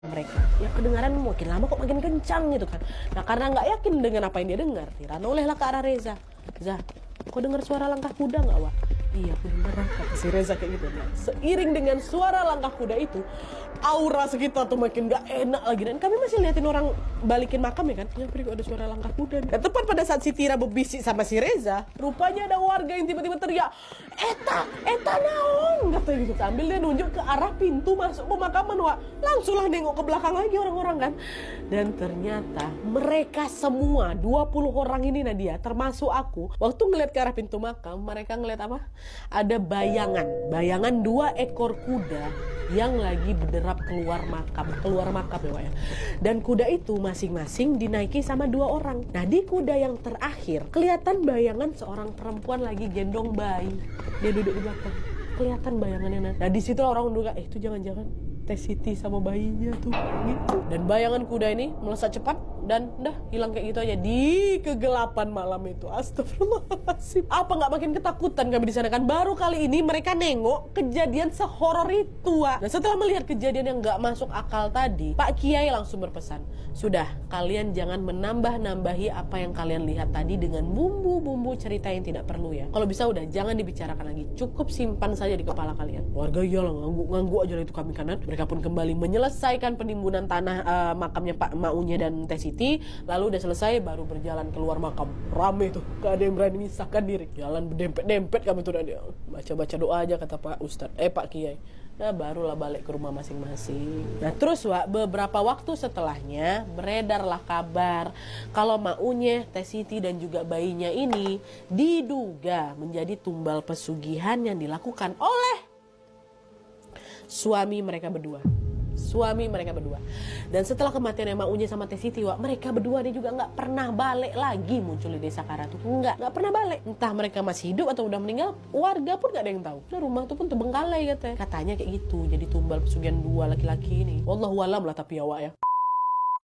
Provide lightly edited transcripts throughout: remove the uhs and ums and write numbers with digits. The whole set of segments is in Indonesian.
mereka. Ya kedengaran makin lama kok makin kencang gitu kan. Nah karena nggak yakin dengan apa yang dia dengar, Tirana olehlah ke arah Reza. Zah, kau dengar suara langkah kuda nggak, Wak? Iya, aku dengar, kata si Reza kayak gitu. Nah, seiring dengan suara langkah kuda itu, aura sekitar tuh makin gak enak lagi. Dan kami masih liatin orang balikin makam ya kan. Ya, kok ada suara langkah kuda. Dan tepat pada saat si Tira berbisik sama si Reza, rupanya ada warga yang tiba-tiba teriak, Eta naong, katanya gitu. Sambil dia nunjuk ke arah pintu masuk pemakaman, Wak. Langsunglah nengok ke belakang lagi orang-orang kan. Dan ternyata mereka semua 20 orang ini, Nadia, termasuk aku, waktu ngeliat ke arah pintu makam, mereka ngeliat apa? Ada bayangan 2 ekor kuda yang lagi berderap keluar makam ya, Wak ya. Dan kuda itu masing-masing dinaiki sama 2 orang. Nah di kuda yang terakhir kelihatan bayangan seorang perempuan lagi gendong bayi. Dia duduk di belakang. Kelihatan bayangannya. Nah di situ orang menduga, itu jangan-jangan Teh Siti sama bayinya tuh gitu. Dan bayangan kuda ini melesat cepat dan udah hilang kayak gitu aja di kegelapan malam itu. Astagfirullahaladzim. Apa nggak makin ketakutan kami di sana kan? Baru kali ini mereka nengok kejadian sehoror itu, Wak. Nah setelah melihat kejadian yang nggak masuk akal tadi, Pak Kiai langsung berpesan, sudah kalian jangan menambah-nambahi apa yang kalian lihat tadi dengan bumbu-bumbu cerita yang tidak perlu ya. Kalau bisa udah jangan dibicarakan lagi, cukup simpan saja di kepala kalian. Warga iyalah ngangguk-ngangguk aja itu kami kanan. Mereka pun kembali menyelesaikan penimbunan tanah makamnya Pak Maunya dan Teh Siti. Lalu udah selesai baru berjalan keluar makam. Rame tuh, gak ada yang berani misahkan diri. Jalan berdempet-dempet kami tuh, dia baca-baca doa aja kata Pak Ustadz, Pak Kiai. Nah barulah balik ke rumah masing-masing. Nah terus, Wak, beberapa waktu setelahnya beredarlah kabar kalau Maunya, Teh Siti dan juga bayinya ini diduga menjadi tumbal pesugihan yang dilakukan oleh suami mereka berdua. Dan setelah kematian Maunya sama Teh Siti, Wak, mereka berdua ini juga nggak pernah balik lagi muncul di desa Karatu. Nggak pernah balik. Entah mereka masih hidup atau udah meninggal, warga pun nggak ada yang tahu. Nah, rumah tuh pun terbengkalai katanya kayak gitu. Jadi tumbal pesugihan 2 laki-laki ini. Wallahu alam lah tapi ya, Wak ya.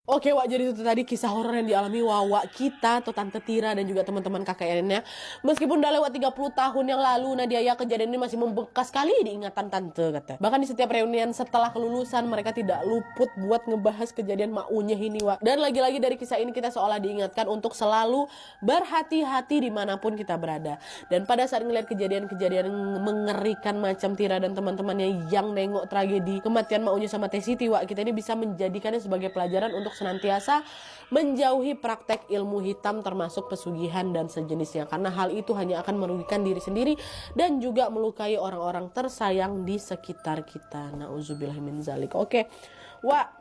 Oke, Wak, jadi itu tadi kisah horor yang dialami Wak kita atau Tante Tira dan juga teman-teman KKN-nya. Meskipun udah lewat 30 tahun yang lalu, Nadia, ya kejadian ini masih membekas sekali di ingatan Tante, kata. Bahkan di setiap reunian setelah kelulusan, mereka tidak luput buat ngebahas kejadian Maunya ini, Wak. Dan lagi-lagi dari kisah ini kita seolah diingatkan untuk selalu berhati-hati dimanapun kita berada. Dan pada saat ngeliat kejadian-kejadian mengerikan macam Tira dan teman-temannya yang nengok tragedi kematian Maunya sama Teh Siti, Wak, kita ini bisa menjadikannya sebagai pelajaran untuk senantiasa menjauhi praktek ilmu hitam termasuk pesugihan dan sejenisnya, karena hal itu hanya akan merugikan diri sendiri dan juga melukai orang-orang tersayang di sekitar kita. Nauzubillah min zalik. Oke, Wak,